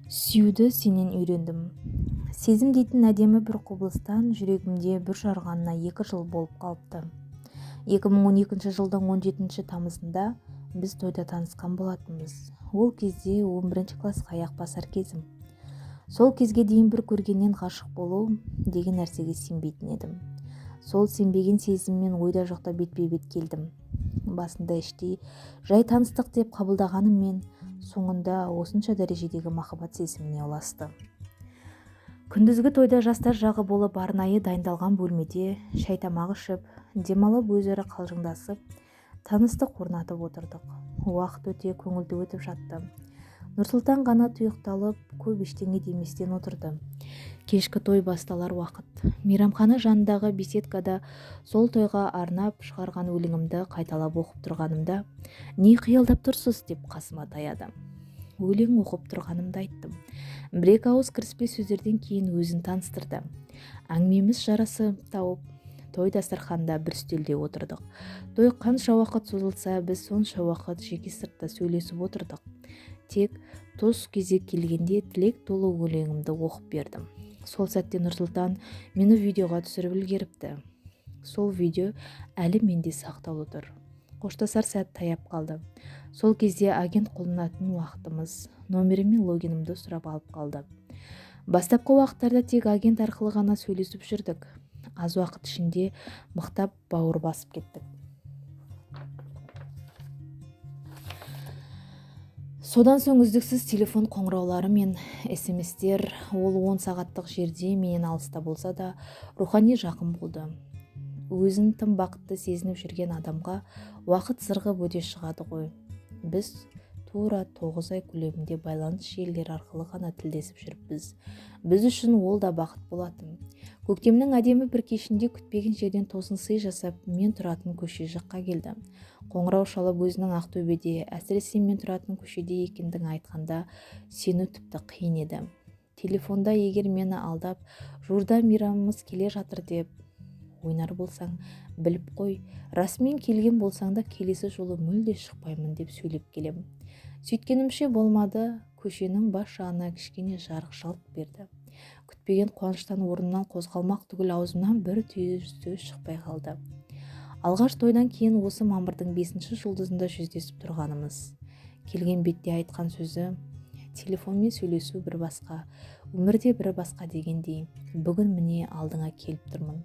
Сүюді сенен үйрендім. Сезім дейтін әдемі бір құбылыстан жүрегімде бір жарғанына 2 жыл болып қалыпты. 2012 жылдың 17 тамызында біз тойда танысқан болатынбыз. Ол кезде 11 классқа аяқ басар кезім. Сол кезге дейін бір көргеннен ғашық болу деген нәрсеге сенбейтін едім. Сол сенбеген сезіммен ойда жоқта бетпе-бет келдім. Басында іштей жай таныстық деп қабылдағаныммен соңында осынша дәрежедегі махаббат сезіміне ұласты. Күндізгі тойда жастар жағы болып арнайы дайындалған бөлмеде шай тамақ ішіп, демалып өзара қалжыңдасып, таныстық орнатып отырдық. Уақыт өте көңілді өтіп жатты. Нұрсұлтан ғана тұйықталып, көп ештеңе деместен отырды. Кешкі той басталар уақыт. Мейрамхана жанындағы беседкада сол тойға арнап шығарған өлеңімді қайталап оқып тұрғанымда, "Не қиялдап тұрсыз?" деп қасыма таяды. Өлең оқып тұрғанымды айттым. Бір-екі ауыз кіріспе сөздерден кейін өзін таныстырды. Әңгімеміз жарасып тауып, той дастарханында бір үстелде отырдық. Той қанша уақыт созылса, біз сонша уақыт жеке сыртта сөйлесіп отырдық. Тек тұс кезек келгенде тілек толы өлеңімді оқып бердім. Сол сәтте Нұрсұлтан мені видеоға түсіріп үлгеріпті. Сол видео әлі менде сақтаулы тұр. Қоштасар сәт таяп қалды. Сол кезде агент қолданатын уақытымыз, номері мен логинімді сұрап алып қалды. Бастапқы уақыттарда тек агент арқылы ғана сөйлесіп жүрдік. Аз уақыт ішінде мықтап бауыр басып кеттік. Содан соң үздіксіз телефон қоңыраулары мен смс-тер, ол 10 сағаттық жерде менен алыста болса да рухани жақын болды. Өзін тым бақытты сезініп жүрген адамға уақыт зырғып өте шығады ғой. Біз тура 9 ай көлемінде байланыс желілері арқылы ғана тілдесіп жүріппіз. Біз үшін ол да бақыт болатын. Көктемнің әдемі бір кешінде күтпеген жерден тосын сый жасап, мен тұратын көше жаққа келді. Қоңырау шалып өзінің Ақтөбеде, әсіресе мен тұратын көшеде екендігін айтқанда сену тіпті қиын еді. Телефонда егер мені алдап, жуырда мейрамымыз келе жатыр деп ойнар болсаң, біліп қой, расымен келген болсаң да келесі жолы мүлде шықпаймын деп сөйлеп келем. Сөйткенімше болмады, көшенің бас жағына кішкене жарық жалт берді. Күтпеген қуаныштан орнымнан қозғалмақ түгіл аузымнан бір түйір сөз шықпай қалды. Алғаш тойдан кейін осы мамырдың 5-ші жұлдызында жүздесіп тұрғанымыз. Келген бетте айтқан сөзі, телефонмен сөйлесу бір басқа, өмірде бір басқа дегендей, бүгін міне алдыңа келіп тұрмын.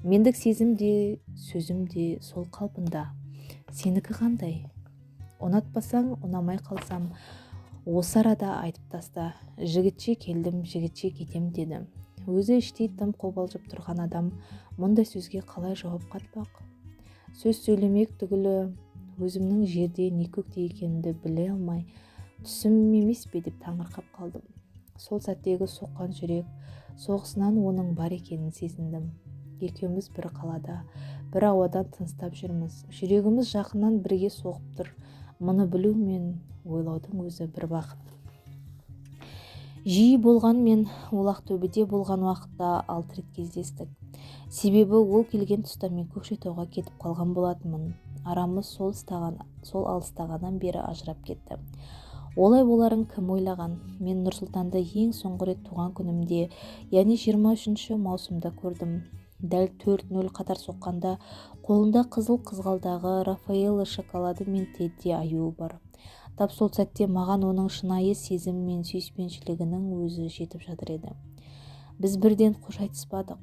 Мендік сезім де, сөзім де сол қалпында. Сенікі қандай? Ұнатпасаң, ұнамай қалсам, осы арада айтып таста. Жігітше келдім, жігітше кетем деді. Өзі іштей тым қобалжып тұрған адам мұндай сөзге қалай жауап қатпақ? Сөз сөйлемек түгілі өзімнің жерде не көкте екенімді біле алмай, түсім емес пе деп таңырқап қалдым. Сол сәттегі соққан жүрек соғысынан оның бар екенін сезіндім. Екеуміз бір қалада, бір ауадан тыныстап жүрміз. Жүрегіміз жақыннан бірге соғып тұр. Мұны білу мен ойлаудың өзі бір бақыт. Жиі болған мен ол Ақтөбеде болған уақытта 6 рет кездестік. Себебі ол келген тұста мен Көкшетауға кетіп қалған болатынмын. Арамыз сол алыстағаннан бері ажырап кетті. Олай боларын кім ойлаған? Мен Нұрсұлтанды ең соңғы рет туған күнімде, яғни 23 маусымда көрдім. Дәл 4-0 қатар соққанда қолында қызыл қызғалдағы Рафаэлло шоколады мен Тедди аюы бар. Тап сол сәтте маған оның шынайы сезім мен сүйіспеншілігінің өзі жетіп жатыр еді. Біз бірден қош айтыспадық.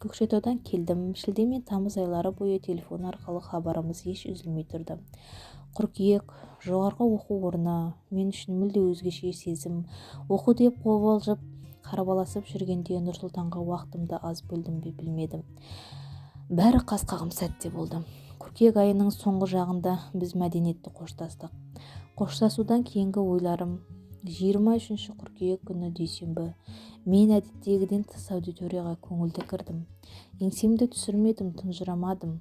Көкшетаудан келдім. Шілде мен тамыз айлары бойы телефон арқылы хабарымыз еш үзілмей тұрды. Қыркүйек, жоғарғы оқу орны, мен үшін мүлде өзгеше сезім. Оқу деп қобалжып, қарабаласып жүргенде Нұрсұлтанға уақытымды аз бөлдім бе білмедім. Бәрі қас-қағым сәтте болды. Қыркүйек айының соңғы жағында біз мәдениетті қоштастық. Қоштасудан кейінгі ойларым: 23 қыркүйек күні дүйсенбі. Мен әдеттегіден тыс аудиторияға көңілді кірдім. Еңсемді түсірмедім, тұнжырамадым.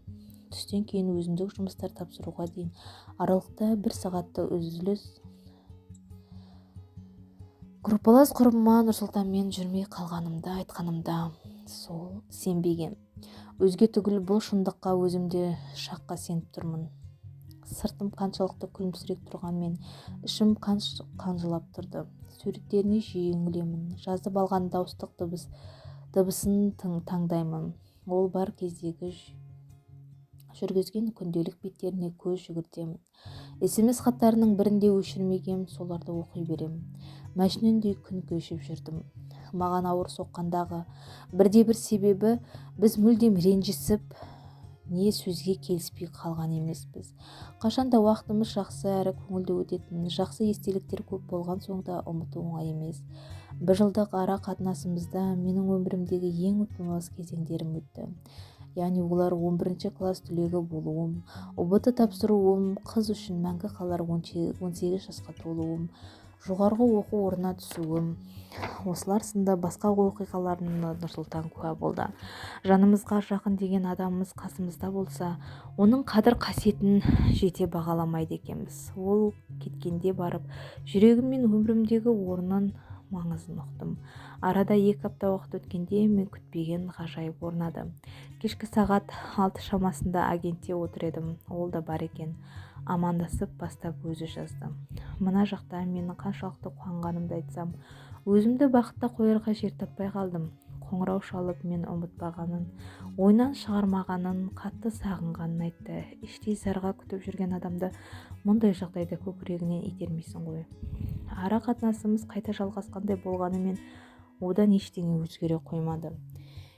Түстен кейін өзіндік жұмыстар тапсыруға дейін аралықта 1 сағатты үзіліс. Группалас құрбыма Нұрсұлтанмен жүрмей қалғанымда айтқанымда сол сенбеген. Өзге түгіл бұл шындыққа өзімде шаққа сеніп тұрмын. Сыртым қаншалықты күлімсіреп тұрғанмен ішім қанжылап тұрды. Суреттеріне жиі үңілемін. Жазып алған дауыстық дыбысын таңдаймын. Ол бар кездегі жүргізген күнделік беттеріне көз жүгіртемін. SMS хаттарының бірінде өшірмегем, соларды оқи беремін. Мәжнүндей күн кешіп жүрдім. Маған ауыр соққандағы бірде-бір себебі біз мүлдем ренжісіп, не сөзге келіспей қалған емеспіз. Қашанда уақытымыз жақсы әрі көңілді өтетін, жақсы естеліктер көп болған соң да ұмыту оңай емес. Бір жылдық ара қатынасымызда менің өмірімдегі ең ұтылмас кезеңдерім өтті. Яғни олар 11 класс түлегі болуым, ұбт тапсыруым, қыз үшін мәңгі қалар 18 жасқа толуым, жоғарғы оқу орнына түсуім. Осылар сынды басқа оқиғаларына Нұрсұлтан куә болды. Жанымызға жақын деген адамымыз қасымызда болса, оның қадір қасиетін жете бағаламайды екенбіз. Ол кеткенде барып, жүрегім мен өмірімдегі орнын, маңызын ұқтым. Арада 2 апта уақыт өткенде мен күтпеген ғажайып орнады. Кешкі сағат 6 шамасында агентте отыр едім. Ол да бар екен. Амандасып бастап өзі жазды. Мына жақта менің қаншалықты қуанғанымды айтсам, өзімді бақытта қоярға жер таппай қалдым. Қоңырау шалып мен ұмытпағанын, ойынан шығармағанын, қатты сағынғанын айтты. Іштей зарға күтіп жүрген адамды мұндай жағдайда көкірегінен итермейсің ғой. Ара қатынасымыз қайта жалғасқандай болғанымен одан ештеңе өзгере қоймады.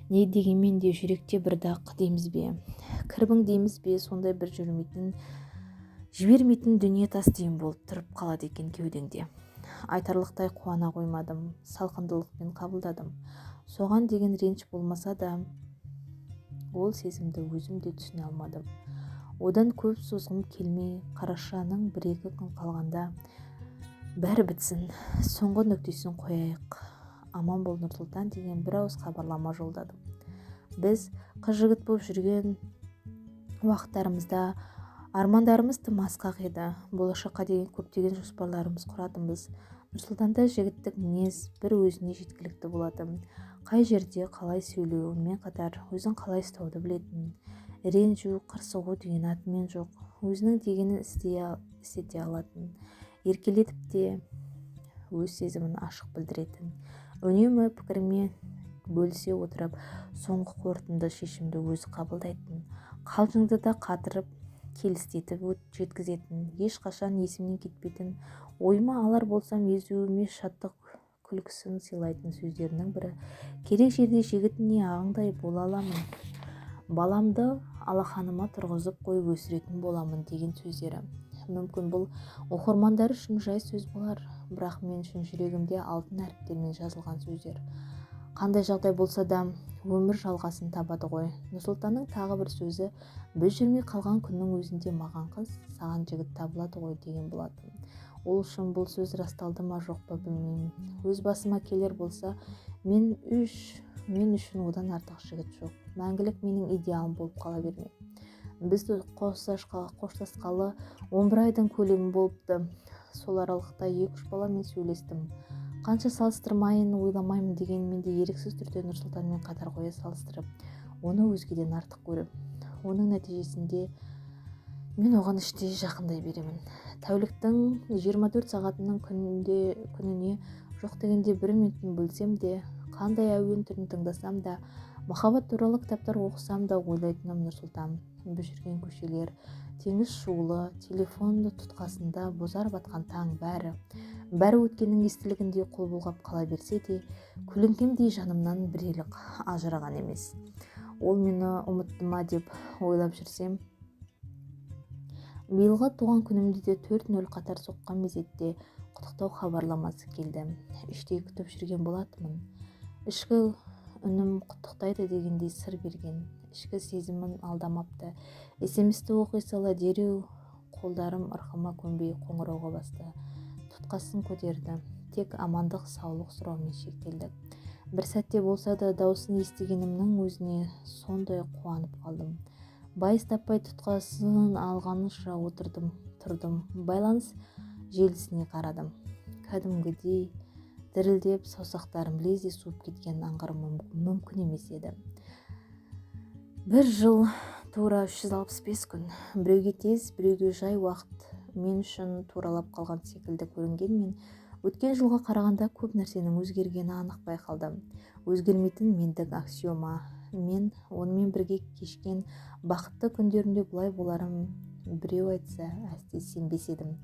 Не дегенмен де жүректе бір дақ дейміз бе, кірбің дейміз бе, сондай бір жібермейтін дүние тас түйін болып тұрып қалады екен кеудеңде. Айтарлықтай қуана қоймадым, салқындылықпен қабылдадым. Соған деген реніш болмаса да, ол сезімді өзім де түсіне алмадым. Одан көп созғым келмей, қарашаның 1-2 күн қалғанда бәрі бітсін, соңғы нүктесін қояйық. Аман бол Нұрсұлтан деген бір ауыз хабарлама жолдадым. Біз қыз-жігіт болып жүрген уақыттарымызда армандарымыз тым асқақ еді. Болашаққа деген көптеген жоспарларымыз құратынбыз. Нұрсұлтанда жігіттік мінез бір өзіне жеткілікті болатын. Қай жерде қалай сөйлеумен қатар өзін қалай ұстауды білетін. Ренжу, қырсығу деген атымен жоқ. Өзінің дегенін істете алатын. Еркелетіп те өз сезімін ашық білдіретін. Үнемі пікірмен бөлісе отырып, соңғы қорытынды шешімді өзі қабылдайтын. Қалжыңды да қатырып, келістетіп жеткізетін. Ешқашан есімнен кетпейтін. Ойыма алар болсам езуіме шаттық күлкісін сыйлайтын сөздерінің бірі. Керек жерде жігітіне ағыңдай бола аламын. Баламды алақаныма тұрғызып қойып өсіретін боламын деген сөздері. Мүмкін бұл оқырмандар үшін жай сөз болар, бірақ мен үшін жүрегімде алтын әріптермен жазылған сөздер. Қандай жағдай болса да өмір жалғасын табады ғой. Нұрсұлтанның тағы бір сөзі, біз жүрмей қалған күннің өзінде маған қыз, саған жігіт табылады ғой деген болатын. Ол үшін бұл сөз расталды ма жоқ па білмеймін. Өз басыма келер болса, мен үшін одан артық жігіт жоқ. Мәңгілік менің идеалым болып қала бермек. Біз қоштасқалы 11 айдың көлемі болыпты. Сол аралықта 2-3 баламен сөйлестім. Қанша салыстырмайын, ойламаймын дегенмен де еріксіз түрде Нұрсұлтанмен қатар қоя салыстырып, оны өзгеден артық көріп, оның нәтижесінде мен оған іштей жақындай беремін. Тәуліктің 24 сағатының күніне жоқ дегенде 1 минутын бөлсем де, қандай әуен түрін тыңдасам да, махаббат туралы кітаптар оқысам да ойлайтыным Нұрсұлтан. Біз жүрген көшелер, теңіз шуылы, телефон тұтқасында бозар батқан таң бәрі өткеннің естілігінде қол бұлғап қала берсе де, көлеңкемдей жанымнан бір елік ажыраған емес. Ол мені ұмытты ма деп ойлап жүрсем, биылғы туған күнімде де 4-0 қатар соққан мезетте құттықтау хабарламасы келді. Іштей күтіп жүрген болатынмын. Ішкі үнім құттықтайды дегендей сыр берген. Ішкі сезімін алдамапты. SMS-ті оқи сала дереу қолдарым ырқыма көнбей қоңырауға басты. Тұтқасын көтерді. Тек амандық, саулық сұраумен шектелді. Бір сәтте болса да даусын естігенімнің өзіне сондай қуанып қалдым. Байыз таппай тұтқасын алғанынша тұрдым. Байланыс желісіне қарадым. Кәдімгідей дірілдеп, саусақтарым лезде суып кеткен аңғарым мүмкін емес еді. 1 жыл тура 365 күн. Біреуге тез, біреуге жай уақыт мен үшін туралап қалған секілді көрінгенмен, өткен жылға қарағанда көп нәрсенің өзгергені анық байқалды. Өзгермейтін мендік аксиома. Мен онымен бірге кешкен бақытты күндерімде бұлай боларын біреу айтса, әсте сенбес едім.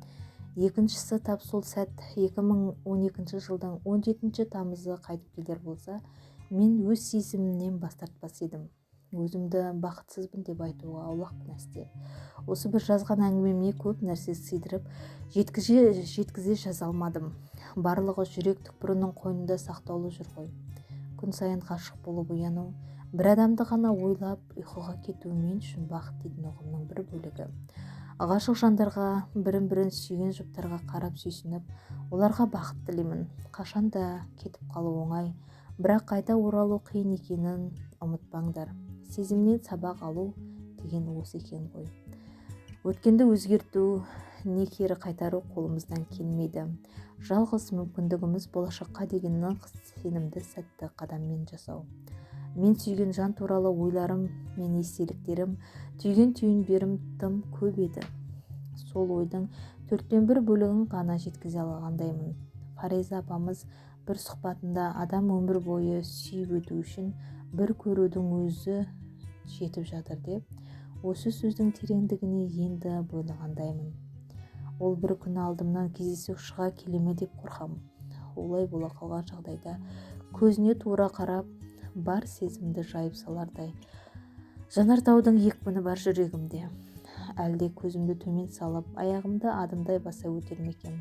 Екіншісі тап сол сәт 2012 жылдың 17 тамызы қайтып келер болса, мен өз сезімімнен бас тартпас едім. Өзімді бақытсызбын деп айтуға аулақпын әсте. Осы бір жазған әңгімеме көп нәрсе сыйдырып, жеткізе жаза алмадым. Барлығы жүрек түкпірінің қойнында сақтаулы жүр ғой. Күн сайын ғашық болып ояну, бір адамды ғана ойлап ұйқыға кету мен үшін бақыт дейтін ұғымның бір бөлігі. Ғашық жандарға, бірін-бірін сүйген жұптарға қарап сүйсініп, оларға бақыт тілеймін. Қашанда кетіп қалу оңай, бірақ қайта оралу қиын екенін ұмытпаңдар. Сезімнен сабақ алу деген осы екен ғой. Өткенді өзгерту, не кері қайтару қолымыздан келмейді. Жалғыз мүмкіндігіміз болашаққа деген нық сенімді сәтті қадаммен жасау. Мен сүйген жан туралы ойларым мен естеліктерім, түйген түйіндерім тым көп еді. Сол ойдың 1/4 бөлігін ғана жеткізе алғандаймын. Фариза апамыз бір сұхбатында адам өмір бойы сүйіп өту үшін бір көрудің өзі жетіп жатыр деп, осы сөздің тереңдігіне енді бойлағандаймын. Ол бір күні алдымнан кездейсоқ шыға келеме деп қорқам. Олай бола қалған жағдайда көзіне тура қарап, бар сезімді жайып салардай. Жанартаудың екпіні бар жүрегімде. Әлде көзімді төмен салып, аяғымды адымдай баса өтер ме екен?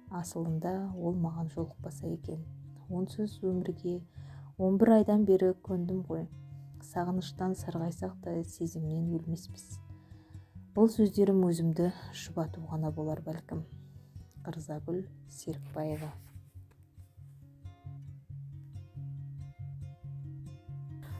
Асылында ол маған жолықпаса екен. Онсыз өмірге 11 айдан бері көндім ғой. Сағыныштан сарғайсақ та сезімнен өлмеспіз. Бұл сөздерім өзімді жұбату ғана болар бәлкім. Ырзагүл Серікбаева.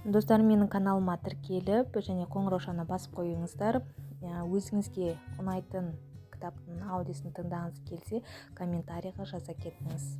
Достар, менің каналыма тіркеліп және қоңыраушаны басып қойыңыздар. Өзіңізге ұнайтын кітаптың аудиосын тыңдағыңыз келсе, комментарийға жаза кетіңіз.